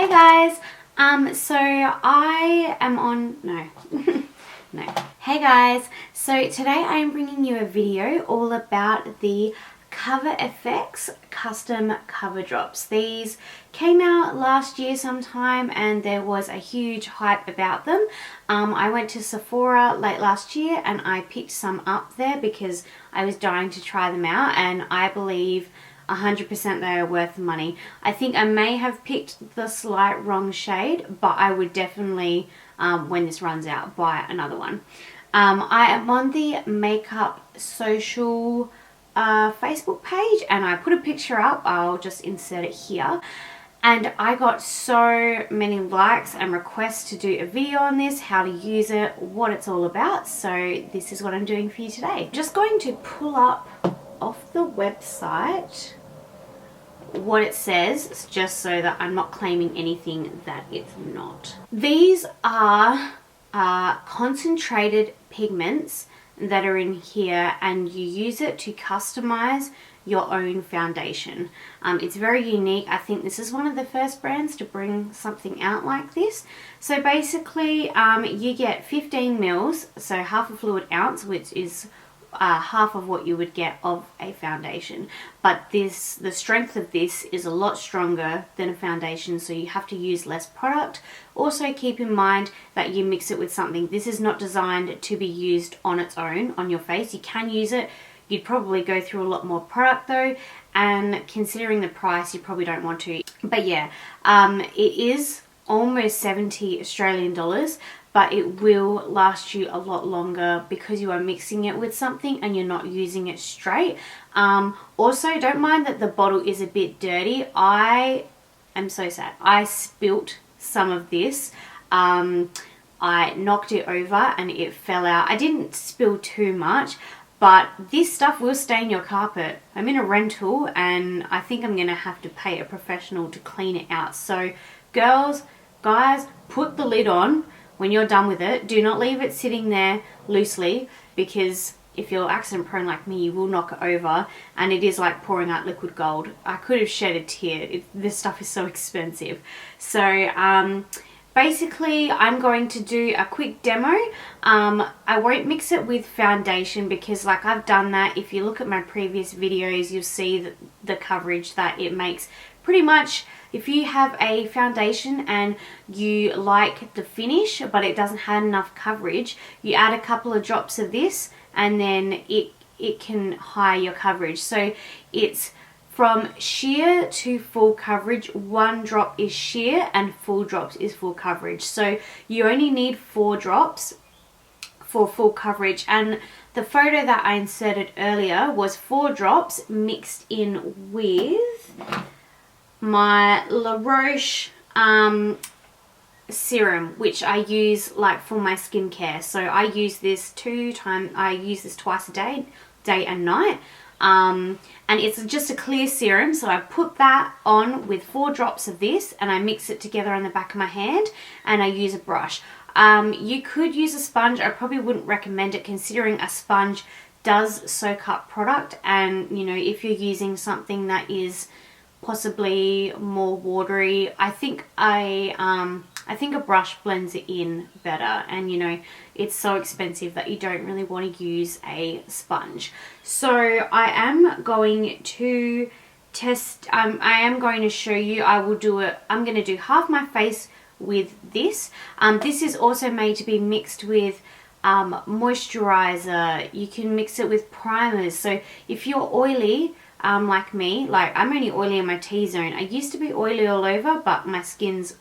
Hey guys, so I am on, no, no. Hey guys, so today I am bringing you a video all about the Cover FX custom cover drops. These came out last year sometime and there was a huge hype about them. I went to Sephora late last year and I picked some up there because I was dying to try them out, and I believe 100% they are worth the money. I think I may have picked the slight wrong shade, but I would definitely, when this runs out, buy another one. I am on the Makeup Social Facebook page and I put a picture up. I'll just insert it here. And I got so many likes and requests to do a video on this, how to use it, what it's all about. So this is what I'm doing for you today. Just going to pull up off the website what it says, just so that I'm not claiming anything that it's not. These are concentrated pigments that are in here, and you use it to customize your own foundation. It's very unique. I think this is one of the first brands to bring something out like this. So basically you get 15 mils, so half a fluid ounce, which is half of what you would get of a foundation, but the strength of this is a lot stronger than a foundation, so you have to use less product. Also keep in mind that you mix it with something. This is not designed to be used on its own on your face. You can use it. You'd probably go through a lot more product though, and considering the price you probably don't want to. But yeah, it is almost 70 Australian dollars, but it will last you a lot longer because you are mixing it with something and you're not using it straight. Also, don't mind that the bottle is a bit dirty. I am so sad. I spilt some of this. I knocked it over and it fell out. I didn't spill too much, but this stuff will stain your carpet. I'm in a rental and I think I'm gonna have to pay a professional to clean it out. So girls, guys, put the lid on when you're done with it. Do not leave it sitting there loosely, because if you're accident prone like me, you will knock it over, and it is like pouring out liquid gold. I could have shed a tear. This stuff is so expensive. So basically I'm going to do a quick demo. I won't mix it with foundation because like I've done that. If you look at my previous videos, you'll see that the coverage that it makes. Pretty much, if you have a foundation and you like the finish but it doesn't have enough coverage, you add a couple of drops of this and then it can higher your coverage. So it's from sheer to full coverage. 1 drop is sheer and full drops is full coverage. So you only need 4 drops for full coverage, and the photo that I inserted earlier was 4 drops mixed in with my La Roche serum, which I use like for my skincare. So I use this twice a day, day and night. And it's just a clear serum, so I put that on with 4 drops of this and I mix it together on the back of my hand and I use a brush. You could use a sponge. I probably wouldn't recommend it, considering a sponge does soak up product, and you know, if you're using something that is possibly more watery, I think a brush blends it in better, and you know, it's so expensive that you don't really want to use a sponge. So I am going to test, I am going to show you, I'm going to do half my face with this. This is also made to be mixed with moisturizer. You can mix it with primers. So if you're oily, like me, like I'm only oily in my T-zone. I used to be oily all over, but my skin's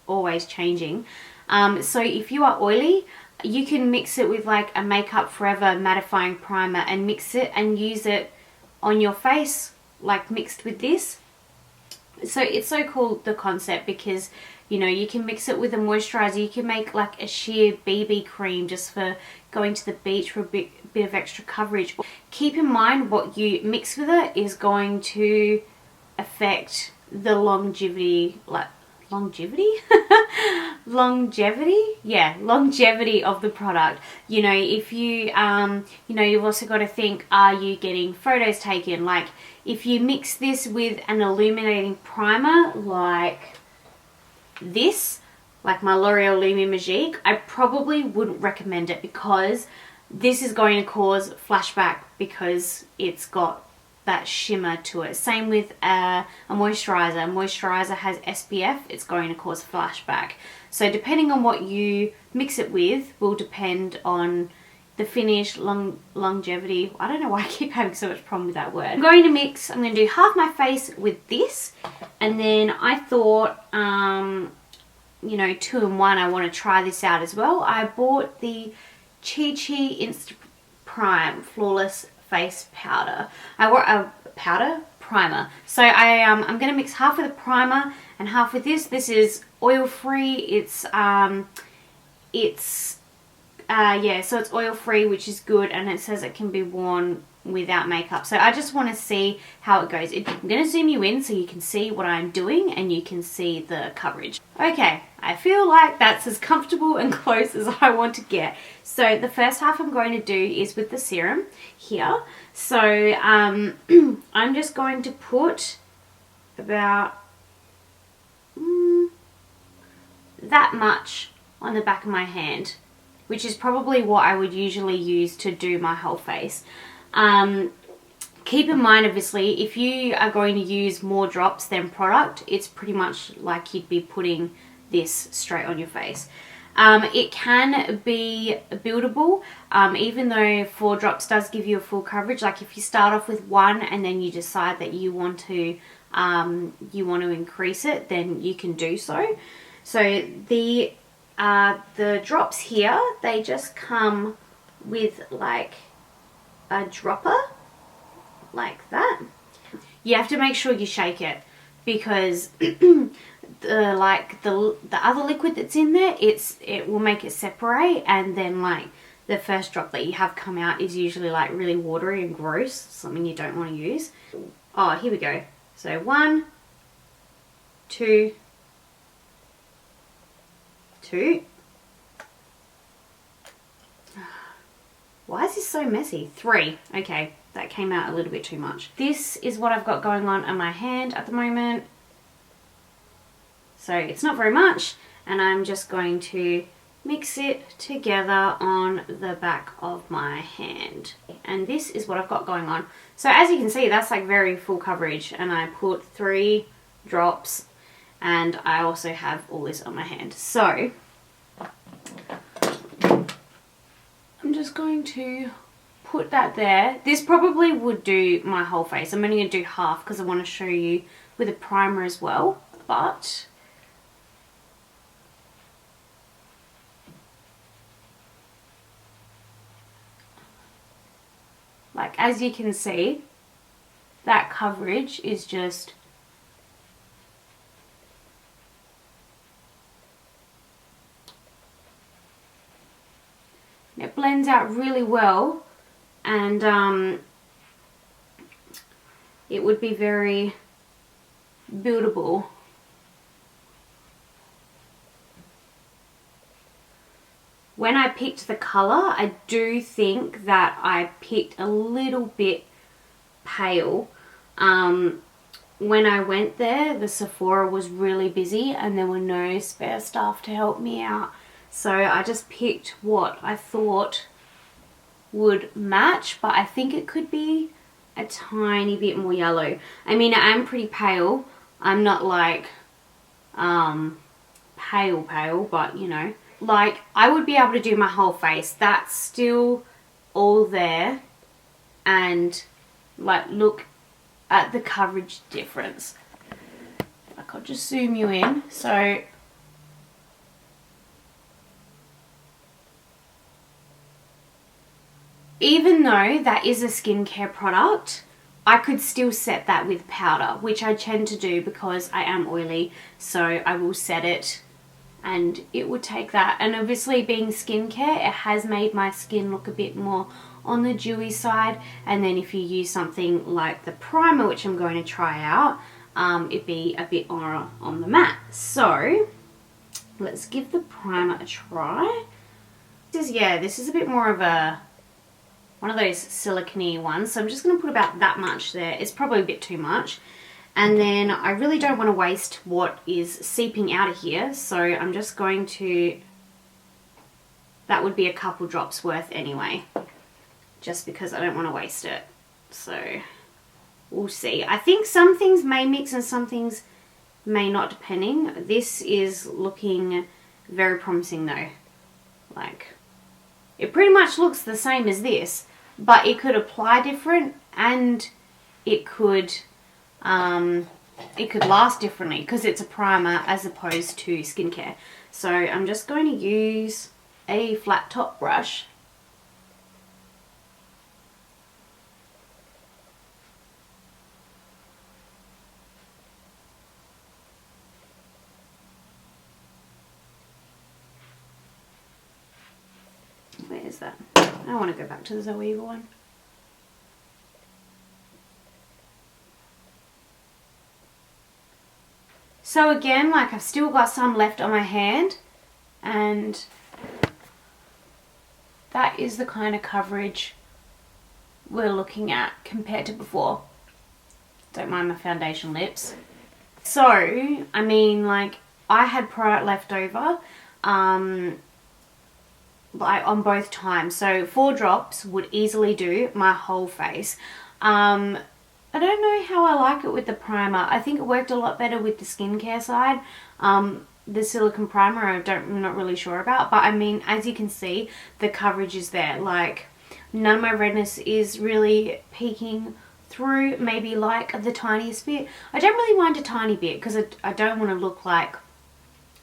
always changing. So if you are oily, you can mix it with like a Makeup Forever mattifying primer and mix it and use it on your face, like mixed with this. So it's so cool, the concept, because you know, you can mix it with a moisturizer. You can make like a sheer BB cream just for going to the beach for a bit of extra coverage. Keep in mind what you mix with it is going to affect the longevity, longevity of the product. You know, if you you know, you've also got to think, are you getting photos taken? Like if you mix this with an illuminating primer like this, like my L'Oreal Lumiere Magique, I probably wouldn't recommend it because this is going to cause flashback because it's got that shimmer to it. Same with a moisturizer. A moisturizer has SPF, it's going to cause flashback. So depending on what you mix it with will depend on the finish, longevity. I don't know why I keep having so much problem with that word. I'm going to do half my face with this, and then I thought, you know, 2-in-1, I want to try this out as well. I bought the Chi Chi Insta Prime Flawless Face Powder. I want a primer. So I'm going to mix half with a primer and half with this. This is oil free. It's so it's oil free, which is good, and it says it can be worn without makeup. So I just want to see how it goes. I'm going to zoom you in so you can see what I'm doing and you can see the coverage. Okay, I feel like that's as comfortable and close as I want to get. So the first half I'm going to do is with the serum here. So I'm just going to put about that much on the back of my hand, which is probably what I would usually use to do my whole face. Keep in mind, obviously, if you are going to use more drops than product, it's pretty much like you'd be putting this straight on your face. It can be buildable, even though 4 drops does give you a full coverage. Like if you start off with 1 and then you decide that you want to increase it, then you can do so. So the drops here, they just come with like a dropper like that. You have to make sure you shake it because the other liquid that's in there, it will make it separate, and then like the first drop that you have come out is usually like really watery and gross, something you don't want to use. Oh, here we go. So 1, 2, 2. Why is this so messy? 3. Okay, that came out a little bit too much. This is what I've got going on my hand at the moment. So it's not very much, and I'm just going to mix it together on the back of my hand. And this is what I've got going on. So as you can see, that's like very full coverage, and I put 3 drops, and I also have all this on my hand. So I'm just going to put that there. This probably would do my whole face. I'm only going to do half because I want to show you with a primer as well. But like as you can see, that coverage is just it blends out really well, and it would be very buildable. When I picked the colour, I do think that I picked a little bit pale. When I went there, the Sephora was really busy and there were no spare staff to help me out. So I just picked what I thought would match, but I think it could be a tiny bit more yellow. I mean, I am pretty pale. I'm not like pale, but you know, like I would be able to do my whole face. That's still all there, and like look at the coverage difference. Like I'll just zoom you in. So even though that is a skincare product, I could still set that with powder, which I tend to do because I am oily. So I will set it and it would take that. And obviously being skincare, it has made my skin look a bit more on the dewy side. And then if you use something like the primer, which I'm going to try out, it'd be a bit on the matte. So let's give the primer a try. This is a bit more of one of those silicone-y ones. So I'm just going to put about that much there. It's probably a bit too much. And then I really don't want to waste what is seeping out of here, so I'm just going to, that would be a couple drops worth anyway, just because I don't want to waste it. So we'll see. I think some things may mix and some things may not, depending. This is looking very promising though. Like, it pretty much looks the same as this, but it could apply different, and it could last differently because it's a primer as opposed to skincare. So I'm just going to use a flat top brush. Where is that? I want to go back to the Zoeva one. So again, like, I've still got some left on my hand, and that is the kind of coverage we're looking at compared to before. Don't mind my foundation lips. So, I mean, like, I had product left over, like on both times. So 4 drops would easily do my whole face. I don't know how I like it with the primer. I think it worked a lot better with the skincare side. The silicone primer, I'm not really sure about. But I mean, as you can see, the coverage is there. Like, none of my redness is really peeking through, maybe like the tiniest bit. I don't really mind a tiny bit because I don't want to look like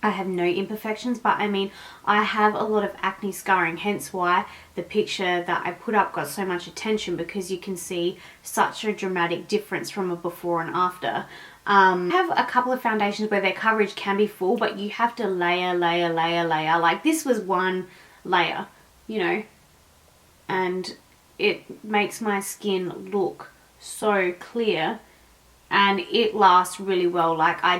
I have no imperfections, but I mean, I have a lot of acne scarring, hence why the picture that I put up got so much attention, because you can see such a dramatic difference from a before and after. I have a couple of foundations where their coverage can be full, but you have to layer. Like, this was one layer, you know, and it makes my skin look so clear, and it lasts really well. Like, I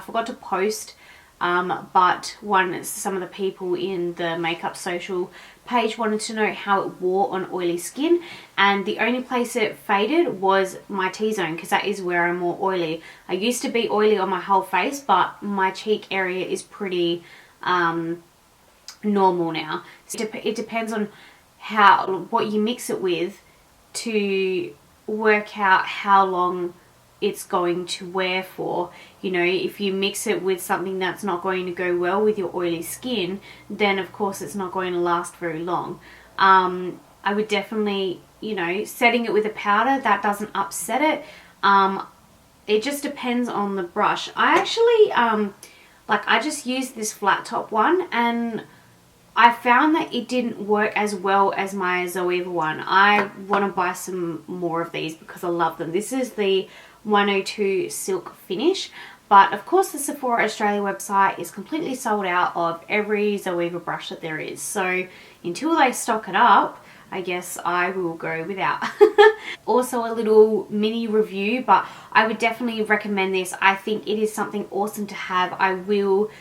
forgot to post, but some of the people in the Makeup Social page wanted to know how it wore on oily skin, and the only place it faded was my T-zone, because that is where I'm more oily. I used to be oily on my whole face, but my cheek area is pretty normal now. It depends on what you mix it with to work out how long it's going to wear for. You know, if you mix it with something that's not going to go well with your oily skin, then of course it's not going to last very long. I would definitely, you know, setting it with a powder, that doesn't upset it. It just depends on the brush. I actually I just used this flat top one, and I found that it didn't work as well as my Zoeva one. I want to buy some more of these because I love them. This is the 102 Silk Finish, but of course the Sephora Australia website is completely sold out of every Zoeva brush that there is. So until they stock it up, I guess I will go without. Also a little mini review, but I would definitely recommend this. I think it is something awesome to have. I will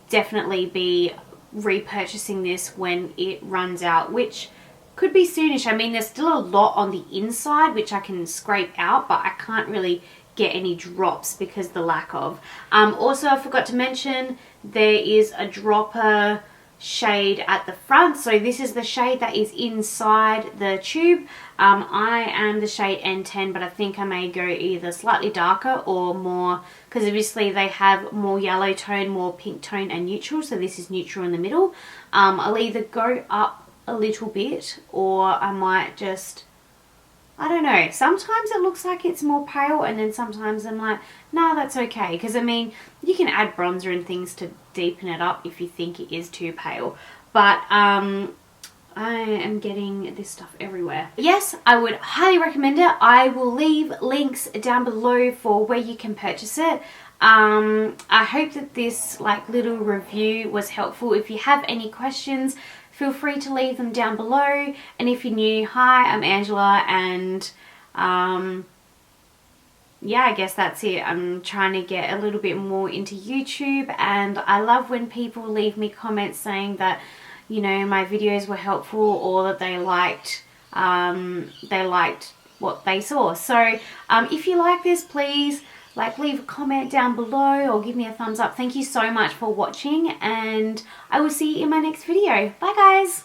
definitely be repurchasing this when it runs out, which could be soonish. I mean, there's still a lot on the inside which I can scrape out, but I can't really get any drops because the lack of. Also, I forgot to mention, there is a dropper shade at the front. So this is the shade that is inside the tube. I am the shade N10, but I think I may go either slightly darker or more, because obviously they have more yellow tone, more pink tone and neutral. So this is neutral in the middle. I'll either go up a little bit, or I might just, I don't know, sometimes it looks like it's more pale, and then sometimes I'm like, nah, that's okay. Because I mean, you can add bronzer and things to deepen it up if you think it is too pale. But I am getting this stuff everywhere. Yes, I would highly recommend it. I will leave links down below for where you can purchase it. I hope that this little review was helpful. If you have any questions, feel free to leave them down below. And if you're new, hi, I'm Angela, and yeah, I guess that's it. I'm trying to get a little bit more into YouTube, and I love when people leave me comments saying that, you know, my videos were helpful, or that they liked what they saw. So if you like this, please like leave a comment down below or give me a thumbs up. Thank you so much for watching, and I will see you in my next video. Bye guys.